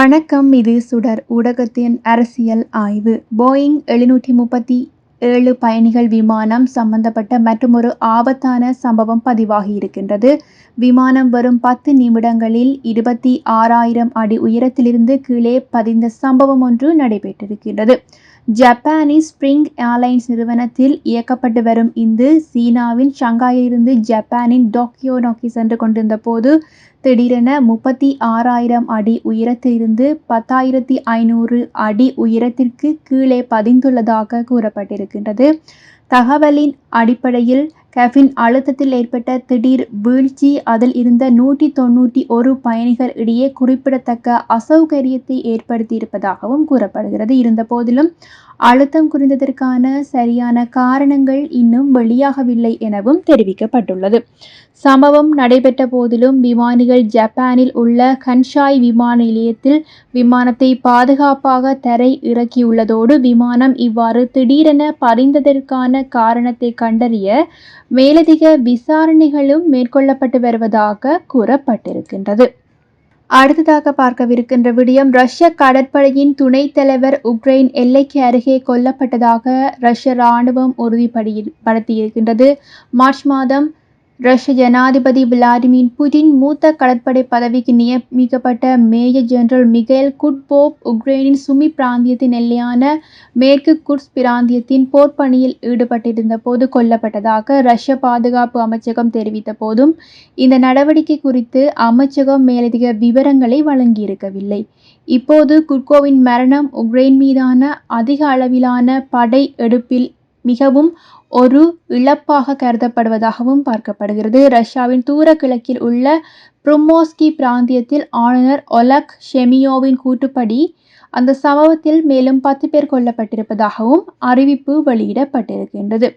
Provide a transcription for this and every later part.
வணக்கம். இது சுடர் ஊடகத்தின் அரசியல் ஆய்வு. போயிங் 737 பயணிகள் விமானம் சம்பந்தப்பட்ட மற்றுமொரு ஆபத்தான சம்பவம் பதிவாகியிருக்கின்றது. விமானம் வெறும் 10 நிமிடங்களில் 26,000 அடி உயரத்திலிருந்து கீழே பதிந்த சம்பவம் ஒன்று நடைபெற்றிருக்கின்றது. ஜப்பானின் ஸ்பிரிங் ஏர்லைன்ஸ் நிறுவனத்தில் இயக்கப்பட்டு வரும் இந்த சீனாவின் ஷங்காயிலிருந்து ஜப்பானின் டோக்கியோ நோக்கி சென்று கொண்டிருந்த போது திடீரென 36,000 அடி உயரத்திலிருந்து 10,500 அடி உயரத்திற்கு கீழே பதிந்துள்ளதாக கூறப்பட்டிருக்கின்றது. தகவலின் அடிப்படையில் கேபின் அழுத்தத்தில் ஏற்பட்ட திடீர் வீழ்ச்சி அதில் இருந்த 191 பயணிகள் இடையே குறிப்பிடத்தக்க அசௌகரியத்தை ஏற்படுத்தியிருப்பதாகவும் கூறப்படுகிறது. இருந்த போதிலும் அழுத்தம் குறைந்ததற்கான சரியான காரணங்கள் இன்னும் வெளியாகவில்லை எனவும் தெரிவிக்கப்பட்டுள்ளது. சம்பவம் நடைபெற்ற போதிலும் விமானிகள் ஜப்பானில் உள்ள கன்சாய் விமான நிலையத்தில் விமானத்தை பாதுகாப்பாக தரை இறக்கியுள்ளதோடு விமானம் இவ்வாறு திடீரென பதிந்ததற்கான காரணத்தை கண்டறிய மேலதிக விசாரணைகளும் மேற்கொள்ளப்பட்டு வருவதாக கூறப்பட்டிருக்கின்றது. அடுத்ததாக பார்க்கவிருக்கின்ற விடயம், ரஷ்ய கடற்படையின் துணைத் தலைவர் உக்ரைன் எல்லைக்கு அருகே கொல்லப்பட்டதாக ரஷ்ய இராணுவம் உறுதிப்படுத்தியிருக்கின்றது. மார்ச் மாதம் ரஷ்ய ஜனாதிபதி விளாடிமிர் புடின் மூத்த கடற்படை பதவிக்கு நியமிக்கப்பட்ட மேஜர் ஜெனரல் மிகைல் குட்போவ் உக்ரைனின் சுமி பிராந்தியத்தின் எல்லையான மேற்கு குர்ஸ்க் பிராந்தியத்தின் போர்ப்பணியில் ஈடுபட்டிருந்த போது கொல்லப்பட்டதாக ரஷ்ய பாதுகாப்பு அமைச்சகம் தெரிவித்த போதும் இந்த நடவடிக்கை குறித்து அமைச்சகம் மேலதிக விவரங்களை வழங்கியிருக்கவில்லை. இப்போது குட்கோவின் மரணம் உக்ரைன் மீதான அதிக அளவிலான படை எடுப்பில் மிகவும் ஒரு இழப்பாக கருதப்படுவதாகவும் பார்க்கப்படுகிறது. ரஷ்யாவின் தூர கிழக்கில் உள்ள புருமோஸ்கி பிராந்தியத்தில் ஆளுநர் ஒலக் ஷெமியோவின் கூற்றுப்படி அந்த சம்பவத்தில் மேலும் 10 பேர் கொல்லப்பட்டிருப்பதாகவும் அறிவிப்பு வெளியிடப்பட்டிருக்கின்றது.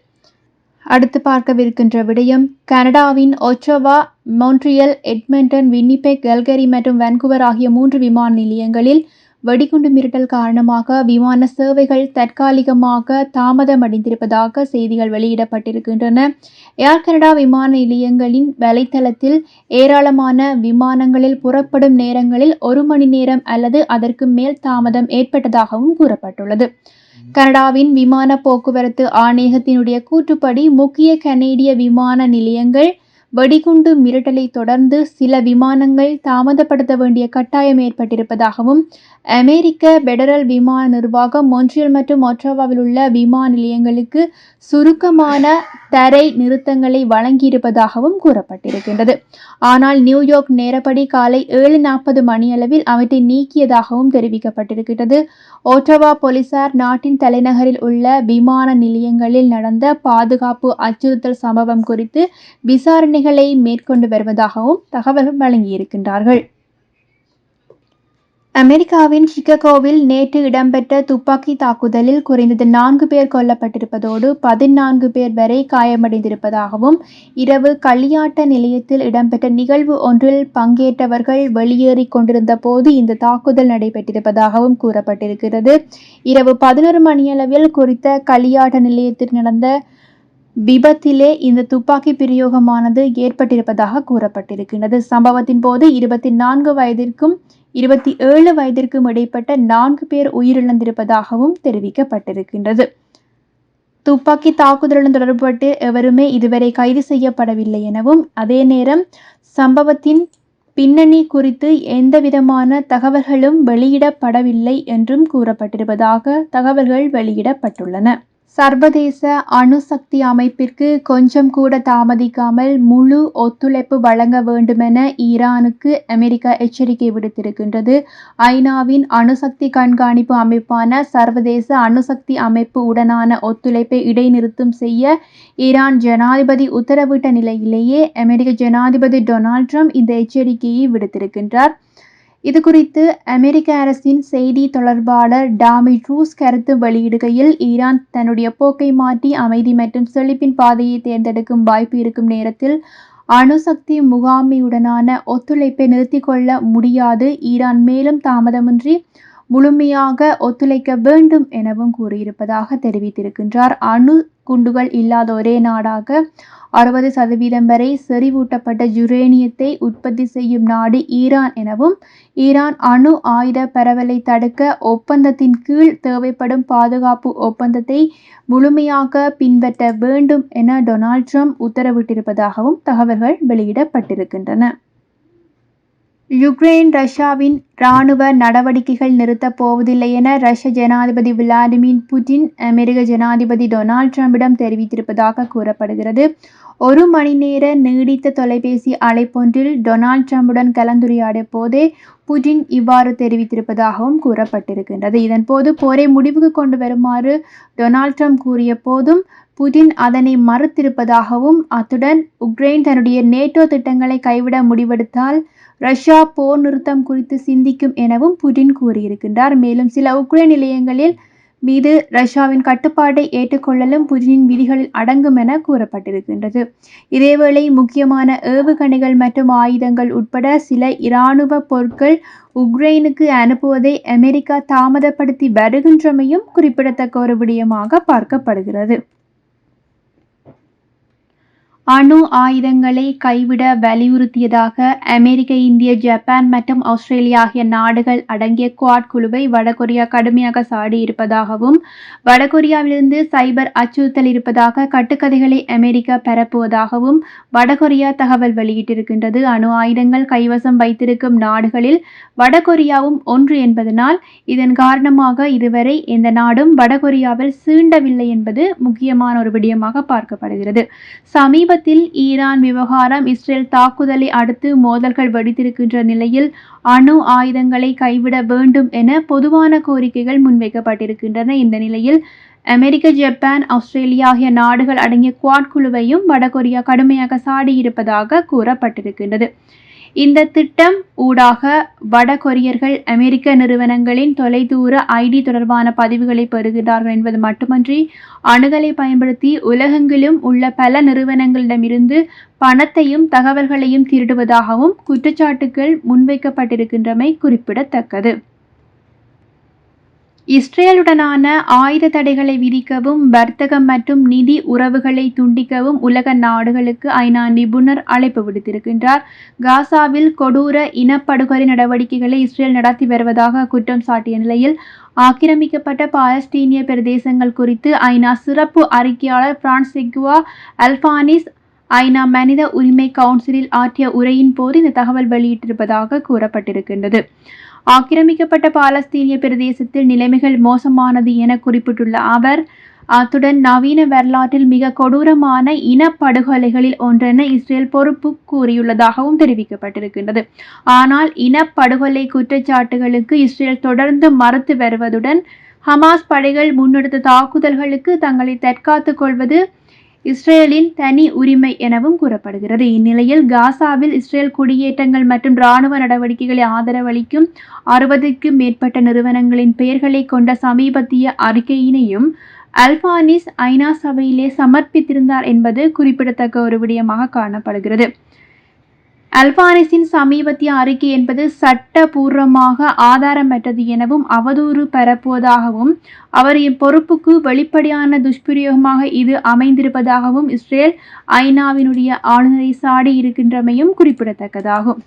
அடுத்து பார்க்கவிருக்கின்ற விடயம், கனடாவின் Ottawa, Montreal, Edmonton, Winnipeg, Calgary மற்றும் வான்கூவர் ஆகிய 3 விமான நிலையங்களில் வெடிகுண்டு மிரட்டல் காரணமாக விமான சேவைகள் தற்காலிகமாக தாமதமடைந்திருப்பதாக செய்திகள் வெளியிடப்பட்டிருக்கின்றன. ஏர் கனடா விமான நிலையங்களின் வலைத்தளத்தில் ஏராளமான விமானங்களில் புறப்படும் நேரங்களில் 1 மணி நேரம் அல்லது அதற்கு மேல் தாமதம் ஏற்பட்டதாகவும் கூறப்பட்டுள்ளது. கனடாவின் விமான போக்குவரத்து ஆணையகத்தினுடைய கூற்றுப்படி முக்கிய கனேடிய விமான நிலையங்கள் வெடிகுண்டு மிரட்டலை தொடர்ந்து சில விமானங்கள் தாமதப்படுத்த வேண்டிய கட்டாயம் ஏற்பட்டிருப்பதாகவும் அமெரிக்க பெடரல் விமான நிர்வாகம் மொன்ட்ரியல் மற்றும் ஒட்டோவாவில் உள்ள விமான நிலையங்களுக்கு சுருக்கமான தரை நிறுத்தங்களை வழங்கியிருப்பதாகவும் கூறப்பட்டிருக்கின்றது. ஆனால் நியூயார்க் நேரப்படி காலை 7:40 மணியளவில் அவற்றை நீக்கியதாகவும் தெரிவிக்கப்பட்டிருக்கிறது. ஒட்டோவா போலீசார் நாட்டின் தலைநகரில் உள்ள விமான நிலையங்களில் நடந்த பாதுகாப்பு அச்சுறுத்தல் சம்பவம் குறித்து விசாரணைகளை மேற்கொண்டு வருவதாகவும் தகவல் வழங்கியிருக்கின்றார்கள். அமெரிக்காவின் சிகாகோவில் நேற்று இடம்பெற்ற துப்பாக்கி தாக்குதலில் குறைந்தது 4 பேர் கொல்லப்பட்டிருப்பதோடு 14 பேர் வரை காயமடைந்திருப்பதாகவும் இரவு களியாட்ட நிலையத்தில் இடம்பெற்ற நிகழ்வு ஒன்றில் பங்கேற்றவர்கள் வெளியேறி கொண்டிருந்த போது இந்த தாக்குதல் நடைபெற்றிருப்பதாகவும் கூறப்பட்டிருக்கிறது. இரவு 11 மணியளவில் குறித்த களியாட்ட நிலையத்தில் நடந்த விபத்திலே இந்த துப்பாக்கி பிரயோகமானது ஏற்பட்டிருப்பதாக கூறப்பட்டிருக்கின்றது. சம்பவத்தின் போது 24 வயதிற்கும் 27 வயதிற்கும் இடைப்பட்ட 4 பேர் உயிரிழந்திருப்பதாகவும் தெரிவிக்கப்பட்டிருக்கின்றது. துப்பாக்கி தாக்குதலுடன் தொடர்புபட்டு எவருமே இதுவரை கைது செய்யப்படவில்லை எனவும், அதே நேரம் சம்பவத்தின் பின்னணி குறித்து எந்தவிதமான தகவல்களும் வெளியிடப்படவில்லை என்றும் கூறப்பட்டிருப்பதாக தகவல்கள் வெளியிடப்பட்டுள்ளன. சர்வதேச அணுசக்தி அமைப்பிற்கு கொஞ்சம் கூட தாமதிக்காமல் முழு ஒத்துழைப்பு வழங்க வேண்டுமென ஈரானுக்கு அமெரிக்கா எச்சரிக்கை விடுத்திருக்கின்றது. ஐநாவின் அணுசக்தி கண்காணிப்பு அமைப்பான சர்வதேச அணுசக்தி அமைப்பு உடனான ஒத்துழைப்பை இடைநிறுத்தம் செய்ய ஈரான் ஜனாதிபதி உத்தரவிட்ட நிலையிலேயே அமெரிக்க ஜனாதிபதி டொனால்ட் ட்ரம்ப் இந்த எச்சரிக்கையை விடுத்திருக்கின்றார். இது குறித்து அமெரிக்க அரசின் செய்தி தொடர்பாளர் டாமி ட்ரூஸ் கருத்து வெளியிடுகையில், ஈரான் தன்னுடைய போக்கை மாற்றி அமைதி மற்றும் செழிப்பின் பாதையை தேர்ந்தெடுக்கும் வாய்ப்பு இருக்கும் நேரத்தில் அணுசக்தி முகாமையுடனான ஒத்துழைப்பை நிறுத்திக் கொள்ள முடியாது. ஈரான் மேலும் தாமதமின்றி முழுமையாக ஒத்துழைக்க வேண்டும் எனவும் கூறியிருப்பதாக தெரிவித்திருக்கின்றார். அணு குண்டுகள் இல்லாத ஒரே நாடாக 60% வரை செறிவூட்டப்பட்ட யுரேனியத்தை உற்பத்தி செய்யும் நாடு ஈரான் எனவும், ஈரான் அணு ஆயுத பரவலை தடுக்க ஒப்பந்தத்தின் கீழ் தேவைப்படும் பாதுகாப்பு ஒப்பந்தத்தை முழுமையாக பின்பற்ற வேண்டும் என டொனால்ட் ட்ரம்ப் உத்தரவிட்டிருப்பதாகவும் தகவல்கள் வெளியிடப்பட்டிருக்கின்றன. யுக்ரைன் ரஷ்யாவின் இராணுவ நடவடிக்கைகள் நிறுத்தப் போவதில்லை என ரஷ்ய ஜனாதிபதி விளாடிமிர் புட்டின் அமெரிக்க ஜனாதிபதி டொனால்ட் ட்ரம்பிடம் தெரிவித்திருப்பதாக கூறப்படுகிறது. 1 மணி நேர நீடித்த தொலைபேசி அழைப்பொன்றில் டொனால்ட் ட்ரம்புடன் கலந்துரையாடிய போதே புட்டின் இவ்வாறு தெரிவித்திருப்பதாகவும் கூறப்பட்டிருக்கின்றது. இதன்போது போரை முடிவுக்கு கொண்டு வருமாறு டொனால்ட் ட்ரம்ப் கூறிய போதும் புட்டின் அதனை மறுத்திருப்பதாகவும், அத்துடன் உக்ரைன் தன்னுடைய நேட்டோ திட்டங்களை கைவிட முடிவெடுத்தால் ரஷ்யா போர் நிறுத்தம் குறித்து சிந்திக்கும் எனவும் புட்டின் கூறியிருக்கின்றார். மேலும் சில உக்ரைன் நிலையங்களில் மீது ரஷ்யாவின் கட்டுப்பாட்டை ஏற்றுக்கொள்ளலும் புட்டினின் விதிகளில் அடங்கும் என கூறப்பட்டிருக்கின்றது. இதேவேளை முக்கியமான ஏவுகணைகள் மற்றும் ஆயுதங்கள் உட்பட சில இராணுவ பொருட்கள் உக்ரைனுக்கு அனுப்புவதை அமெரிக்கா தாமதப்படுத்தி வருகின்றமையும் குறிப்பிடத்தக்க ஒரு விடயமாக பார்க்கப்படுகிறது. அணு ஆயுதங்களை கைவிட வலியுறுத்தியதாக அமெரிக்க, இந்திய, ஜப்பான் மற்றும் ஆஸ்திரேலியா ஆகிய நாடுகள் அடங்கிய குவாட் குழுவை வடகொரியா கடுமையாக சாடியிருப்பதாகவும், வடகொரியாவிலிருந்து சைபர் அச்சுறுத்தல் இருப்பதாக கட்டுக்கதைகளை அமெரிக்கா பரப்புவதாகவும் வடகொரியா தகவல் வெளியிட்டிருக்கின்றது. அணு ஆயுதங்கள் கைவசம் வைத்திருக்கும் நாடுகளில் வடகொரியாவும் ஒன்று என்பதனால் இதன் காரணமாக இதுவரை எந்த நாடும் வடகொரியாவில் சீண்டவில்லை என்பது முக்கியமான ஒரு விடயமாக பார்க்கப்படுகிறது. சமீபத்தில் ஈரான் விவகாரம், இஸ்ரேல் தாக்குதலை அடுத்து மோதல்கள் வெடித்திருக்கின்ற நிலையில் அணு ஆயுதங்களை கைவிட வேண்டும் என பொதுவான கோரிக்கைகள் முன்வைக்கப்பட்டிருக்கின்றன. இந்த நிலையில் அமெரிக்க, ஜப்பான், ஆஸ்திரேலியா ஆகிய நாடுகள் அடங்கிய குவாட் குழுவையும் வடகொரியா கடுமையாக சாடியிருப்பதாக கூறப்பட்டிருக்கின்றது. இந்த திட்டம் ஊடாக வடகொரியர்கள் அமெரிக்க நிறுவனங்களின் தொலைதூர ஐடி தொடர்பான பதிவுகளை பெறுகிறார்கள் என்பது மட்டுமன்றி, அணுகலை பயன்படுத்தி உலகெங்கிலும் உள்ள பல நிறுவனங்களிடமிருந்து பணத்தையும் தகவல்களையும் திருடுவதாகவும் குற்றச்சாட்டுகள் முன்வைக்கப்பட்டிருக்கின்றமை குறிப்பிடத்தக்கது. இஸ்ரேலுடனான ஆயுத தடைகளை விதிக்கவும், வர்த்தகம் மற்றும் நிதி உறவுகளை துண்டிக்கவும் உலக நாடுகளுக்கு ஐநா நிபுணர் அழைப்பு விடுத்திருக்கின்றார். காசாவில் கொடூர இனப்படுகொலை நடவடிக்கைகளை இஸ்ரேல் நடத்தி வருவதாக குற்றம் சாட்டிய நிலையில் ஆக்கிரமிக்கப்பட்ட பாலஸ்தீனிய பிரதேசங்கள் குறித்து ஐநா சிறப்பு அறிக்கையாளர் பிரான்சுவா அல்பானிஸ் ஐநா மனித உரிமை கவுன்சிலில் ஆற்றிய உரையின் போது இந்த தகவல் வெளியிட்டிருப்பதாக கூறப்பட்டிருக்கின்றது. ஆக்கிரமிக்கப்பட்ட பாலஸ்தீனிய பிரதேசத்தில் நிலைமைகள் மோசமானது என குறிப்பிட்டுள்ள அவர், அத்துடன் நவீன வரலாற்றில் மிக கொடூரமான இனப்படுகொலைகளில் ஒன்றென இஸ்ரேல் பொறுப்பு கூறியுள்ளதாகவும் தெரிவிக்கப்பட்டிருக்கின்றது. ஆனால் இனப்படுகொலை குற்றச்சாட்டுகளுக்கு இஸ்ரேல் தொடர்ந்து மறுத்து வருவதுடன், ஹமாஸ் படைகள் முன்னெடுத்த தாக்குதல்களுக்கு தங்களை தற்காத்துக் கொள்வது இஸ்ரேலின் தனி உரிமை எனவும் கூறப்படுகிறது. இந்நிலையில் காசாவில் இஸ்ரேல் குடியேற்றங்கள் மற்றும் இராணுவ நடவடிக்கைகளை ஆதரவளிக்கும் 60க்கும் மேற்பட்ட நிறுவனங்களின் பெயர்களை கொண்ட சமீபத்திய அறிக்கையினையும் அல்பானிஸ் ஐநா சபையிலே சமர்ப்பித்திருந்தார் என்பது குறிப்பிடத்தக்க ஒரு விடயமாக காணப்படுகிறது. அல்பானிஸின் சமீபத்திய அறிக்கை என்பது சட்டபூர்வமாக ஆதாரமற்றது எனவும், அவதூறு பரப்புவதாகவும், அவரின் பொறுப்புக்கு வெளிப்படையான துஷ்பிரயோகமாக இது அமைந்திருப்பதாகவும் இஸ்ரேல் ஐநாவினுடைய ஆளுநரை சாடி இருக்கின்றமையும் குறிப்பிடத்தக்கதாகும்.